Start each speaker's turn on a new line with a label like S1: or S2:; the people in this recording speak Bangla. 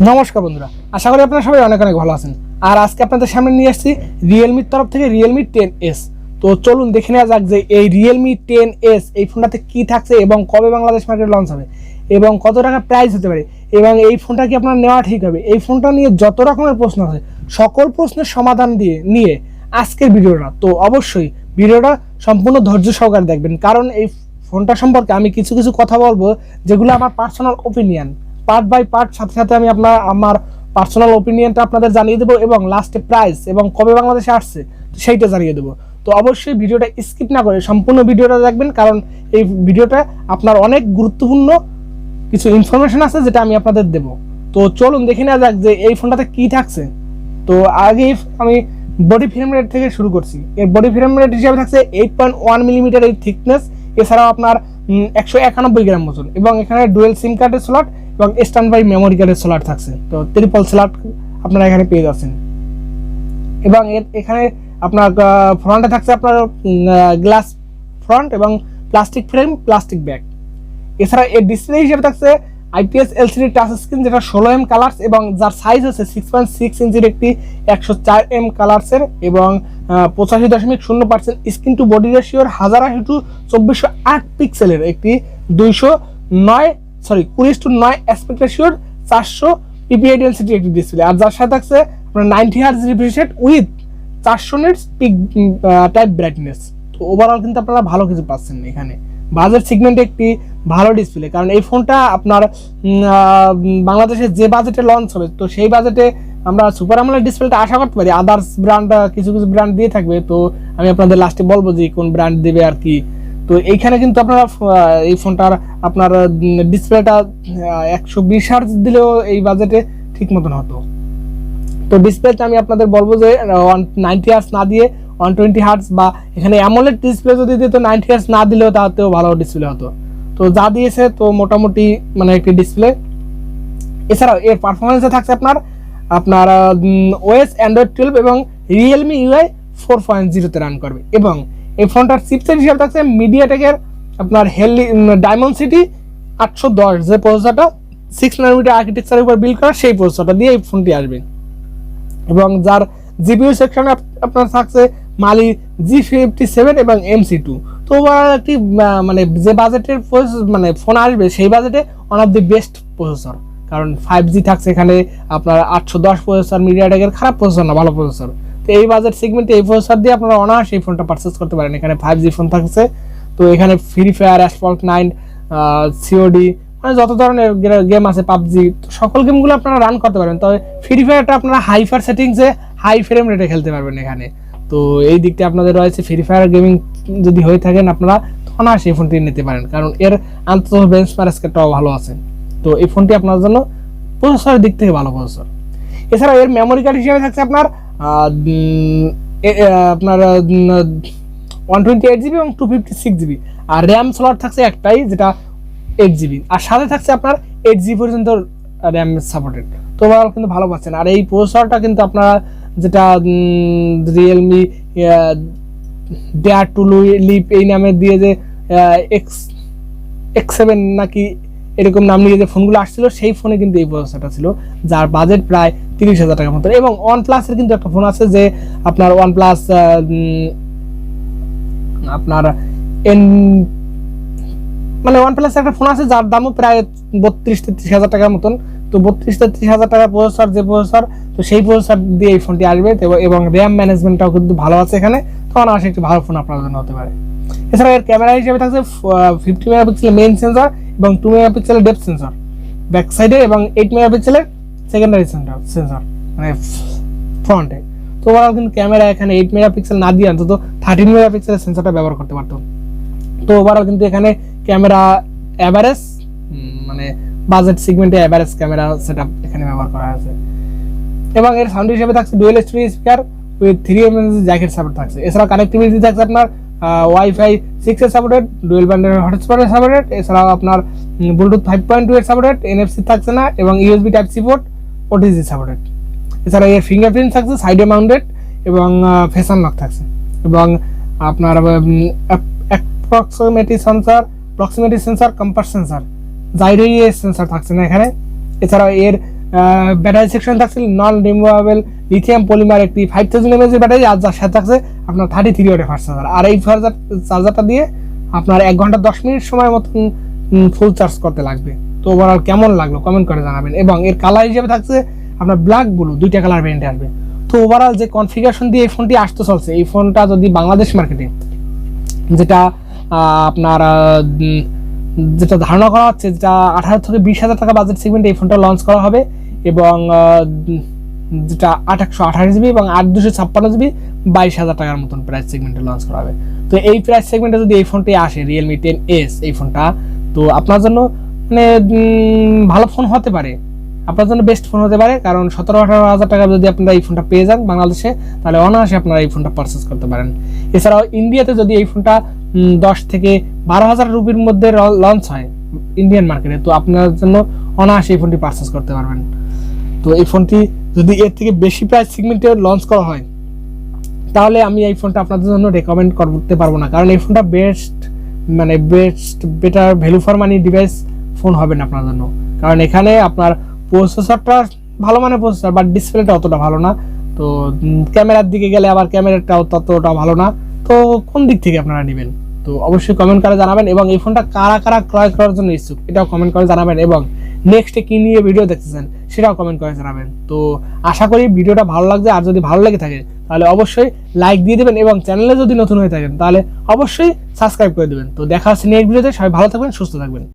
S1: নমস্কার বন্ধুরা, আশা করি আপনারা সবাই অনেক অনেক ভালো আছেন। আর আজকে আপনাদের সামনে নিয়ে আসছি রিয়েলমির তরফ থেকে Realme 10s। তো চলুন দেখে নেওয়া যাক যে এই Realme 10s এই ফোনটাতে কি থাকছে এবং কবে বাংলাদেশ মার্কেটে লঞ্চ হবে এবং কত টাকা প্রাইস হতে পারে এবং এই ফোনটা কি আপনার নেওয়া ঠিক হবে। এই ফোনটা নিয়ে যত রকমের প্রশ্ন আছে সকল প্রশ্নের সমাধান নিয়ে আজকের ভিডিওটা। তো অবশ্যই ভিডিওটা সম্পূর্ণ ধৈর্য সহকারে দেখবেন, কারণ এই ফোনটা সম্পর্কে আমি কিছু কিছু কথা বলবো যেগুলো আমার personal opinion. Part by part সাথে সাথে আমি আমার পার্সোনাল ওপিনিয়নটা আপনাদের জানিয়ে দেবো এবং লাস্টে প্রাইস এবং কবে বাংলাদেশে আসছে সেইটা জানিয়ে দেবো। তো অবশ্যই ভিডিওটা স্কিপ না করে সম্পূর্ণ ভিডিওটা দেখবেন, কারণ এই ভিডিওটা আপনার অনেক গুরুত্বপূর্ণ কিছু ইনফরমেশন আছে যেটা আমি আপনাদের দেবো। তো চলুন দেখে নেওয়া যাক যে এই ফোনটাতে কি থাকছে। তো আগে আমি বডি ফ্রেম রেট থেকে শুরু করছি। এর বডি ফ্রেম রেট হিসাবে থাকছে 8.1 মিলিমিটার এই থিকনেস, এছাড়াও আপনার 191 গ্রাম ওজন এবং এখানে ডুয়েল সিম কার্ডের স্লট এবং স্ট্যান্ড বাই মেমোরি কার্ডের স্লট থাকছে। তো ট্রিপল স্লট আপনারা এখানে পেয়ে যাচ্ছেন এবং এখানে আপনার ফ্রন্টে থাকছে আপনার গ্লাস ফ্রন্ট এবং প্লাস্টিক ফ্রেম প্লাস্টিক ব্যাক। এছাড়া এর ডিসপ্লে হিসেবে থাকছে IPS LCD টাচ স্ক্রিন, যেটা 16mm কালার্স এবং যার সাইজ হচ্ছে 6.6 ইঞ্চির একটি 104mm কালার্সের এবং 85.0% স্ক্রিন টু বডি রেশিওর 1080x2408 পিক্সেলের একটি 20:9 অ্যাসপেক্ট রেশিওর 400 ppi ডেনসিটি একটি ডিসপ্লে। আর যার সাথে থাকছে আপনার 90 Hz refresh rate with 400 nits pick type brightness. তো ওভারঅল কিন্তু আপনারা ভালো কিছু পাচ্ছেন এখানে। বাজেট সেগমেন্টে একটি ভালো ডিসপ্লে, কারণ এই ফোনটা আপনার বাংলাদেশে যে বাজেটে লঞ্চ হবে তো সেই বাজেটে আমরা সুপার আমোলেড ডিসপ্লেটা আশা করতে পারি। আদার্স ব্র্যান্ড কিছু কিছু ব্র্যান্ড দিয়ে থাকবে, তো আমি আপনাদের লাস্টে বলবো যে কোন ব্র্যান্ড দেবে আর কি। তো এইখানে কিন্তু আপনারা এই ফোনটার আপনার ডিসপ্লেটা 120 Hz দিলেও এই বাজেটে ঠিক মতন হতো। তো ডিসপ্লেটা আমি আপনাদের বলবো যে 90 Hz না দিয়ে 120 Hz বা এখানে অ্যামোলেড ডিসপ্লে যদি দিত 90 Hz না দিলেও তাতেও ভালো ডিসপ্লে হতো। তো যা দিয়েছে তো মোটামুটি মানে একটি ডিসপ্লে। এছাড়াও এর পারফরমেন্সে থাকছে আপনার OS Android 12 এবং Realme UI 4.0 রান করবে এবং এই ফোনটার চিপসেট হিসেবে থাকছে MediaTek আপনার Dimensity 810, যে প্রসেসরটা 6 nanometer আর্কিটেকচারের উপর বিল্ড করা, সেই প্রসেসরটা দিয়ে এই ফোনটি আসবে এবং যার জিপিইউ সেকশনে আপনার থাকছে মালি G57 এবং MC2। তো একটি মানে যে বাজেটের মানে ফোন আসবে সেই বাজেটে one of the best processor, কারণ 5G থাকছে এখানে আপনার 810 প্রসেসর। মিডিয়াটেকের খারাপ প্রসেসর না, ভালো প্রসেসর। তো এই বাজেট সেগমেন্টে এই প্রসেসর দিয়ে আপনারা অনায়াসে এই ফোনটা পারচেস করতে পারেন। এখানে 5G ফোন থাকছে, তো এখানে ফ্রি ফায়ার, অ্যাসফল্ট 9, COD মানে যত ধরনের গেম আছে পাবজি, সকল গেমগুলো আপনারা রান করতে পারবেন। তবে ফ্রি ফায়ারটা আপনারা হাইফার সেটিংসে হাই ফ্রেম রেটে খেলতে পারবেন এখানে। তো এই দিকটা আপনাদের রয়েছে। ফ্রি ফায়ার গেমিং যদি হয়ে থাকেন আপনারা অনায়াসে এই ফোনটি নিতে পারেন, কারণ এর আন্তর্জাতিক বেঞ্চমার্কটাও ভালো আছে। তো এই ফোনটি আপনার জন্য প্রসেসরের দিক থেকে ভালো প্রসেসর। এছাড়া এর মেমোরি কার্ড হিসেবে থাকছে আপনার 128GB এবং 256GB, আর র্যাম স্লট থাকছে একটাই যেটা 8GB, আর সাথে থাকছে আপনার 8GB পর্যন্ত র্যাম সাপোর্টেড। তো ওভারঅল কিন্তু ভালো পাচ্ছেন। আর এই প্রসেসরটা কিন্তু আপনারা যেটা রিয়েলমি ডেয়ার টু লিপ এই নামে দিয়ে যে X7 নাকি এরকম নাম নিয়ে যে ফোনগুলো আসছিল সেই ফোনে কিন্তু এই প্রসেসরটা ছিল, যার বাজেট প্রায় 30,000 টাকার মতো। এবং OnePlus-এর কিন্তু একটা ফোন আছে যে আপনার OnePlus আপনার মানে OnePlus একটা ফোন আছে যার দামও প্রায় 32-33,000 টাকার মতন। তো 32-33,000 টাকার প্রসেসর, যে প্রসেসর, তো সেই প্রসেসর দিয়ে এই ফোনটি আসবে এবং র্যাম ম্যানেজমেন্টটাও কিন্তু ভালো আছে এখানে। তখন আসে একটি ভালো ফোন আপনার জন্য হতে পারে। এছাড়া এর ক্যামেরা হিসেবে থাকছে 50 মেগাপিক্সেলের মেইন সেন্সর এবং 2 মেগাপিক্সেলের ডেপথ সেন্সর ব্যাক সাইডে এবং 8 মেগাপিক্সেলের সেকেন্ডারি সেন্সর মানে ফ্রন্টে। তো ওভারঅল কিন্তু ক্যামেরা এখানে 8 মেগাপিক্সেল না দিয়ে অন্তত 13 মেগাপিক্সেলের সেন্সরটা ব্যবহার করতে পারতো। তো ওভারঅল কিন্তু এখানে ক্যামেরা অ্যাভারেজ মানে বাজেট সেগমেন্টে অ্যাভারেজ ক্যামেরা সেটআপ এখানে ব্যবহার করা হয়েছে। এবং এর সাউন্ড হিসেবে থাকছে dual storage speaker with 3mm jacket support থাকছে। এছাড়া কানেক্টিভিটি থাকছে আপনার ওয়াইফাই 6 এর সাপোর্টেড, ডুয়েল ব্যান্ডের হটস্পটের সাপোর্টেড, এছাড়াও আপনার ব্লুটুথ 5.2 এর সাপোর্টেড, NFC থাকছে না এবং USB type C port, OTG supported. এছাড়া এর ফিঙ্গারপ্রিন্ট থাকছে সাইডে মাউন্টেড এবং ফেস আনলক থাকছে এবং আপনার proximity sensor, compass sensor, gyro sensor থাকছে না এখানে। এছাড়াও এর ব্যাটারি সেকশন থাকছে নন রিমুভেবল লিথিয়াম পলিমার একটি 5000 mAh এর ব্যাটারি, আর যার সাথে থাকছে আপনার 33 ওয়াটের ফাস্ট চার্জার। আর এই চার্জারটা দিয়ে আপনার 1 ঘন্টা 10 মিনিট সময় মতন ফুল চার্জ করতে লাগবে। তো ওভারঅল কেমন লাগলো কমেন্ট করে জানাবেন। এবং এর কালার হিসেবে থাকছে আপনার ব্ল্যাক ব্লু, দুইটা কালার ভেরিয়েন্টে আসবে। তো ওভারঅল যে কনফিগারেশন দিয়ে এই ফোনটি আসতে চলছে, এই ফোনটা যদি বাংলাদেশ মার্কেটে যেটা আপনার যেটা ধারণা করা হচ্ছে, যেটা 18 থেকে 20,000 টাকা বাজেট সেগমেন্টে এই ফোনটা লঞ্চ করা হবে, এবং যেটা 828GB এবং 8256GB 22,000 টাকার মতন প্রাইস সেগমেন্টে লঞ্চ করা হবে। তো এই প্রাইস সেগমেন্টে যদি এই ফোনটি আসে Realme 10s এই ফোনটা, তো আপনার জন্য মানে ভালো ফোন হতে পারে, আপনার জন্য বেস্ট ফোন হতে পারে। কারণ 17-18,000 টাকা যদি আপনারা এই ফোনটা পেয়ে যান বাংলাদেশে, তাহলে অনায়াসে আপনারা এই ফোনটা পারচেস করতে পারেন। এছাড়াও ইন্ডিয়াতে যদি এই ফোনটা 10 থেকে 12,000 রুপির মধ্যে লঞ্চ হয় ইন্ডিয়ান মার্কেটে, তো আপনার জন্য অনায়াসে এই ফোনটি পারচেস করতে পারবেন। তো এই ফোনটি যদি এর থেকে বেশি প্রাইস সেগমেন্টে লঞ্চ করা হয়, তাহলে আমি এই ফোনটা আপনাদের জন্য রেকমেন্ড করতে পারবো না। কারণ এই ফোনটা better value for money device phone হবে না আপনার জন্য। কারণ এখানে আপনার প্রসেসরটা ভালো মানের প্রসেসর, বাট ডিসপ্লেটা অতটা ভালো না। তো ক্যামেরার দিকে গেলে আবার ক্যামেরাটাও ততটা ভালো না। তো কোন দিক থেকে আপনারা নেবেন, তো অবশ্যই কমেন্ট করে জানাবেন। এবং এই ফোনটা কারা কারা ক্রয় করার জন্য ইচ্ছুক, এটাও কমেন্ট করে জানাবেন। এবং নেক্সটে কি নিয়ে ভিডিও দেখতেছেন সেটাও কমেন্ট করে জানাবেন। তো আশা করি ভিডিওটা ভালো লাগছে, আর যদি ভালো লেগে থাকে তাহলে অবশ্যই লাইক দিয়ে দেবেন, এবং চ্যানেলে যদি নতুন হয়ে থাকেন তাহলে অবশ্যই সাবস্ক্রাইব করে দেবেন। তো দেখা হচ্ছে নেক্সট ভিডিওতে, সবাই ভালো থাকবেন, সুস্থ থাকবেন।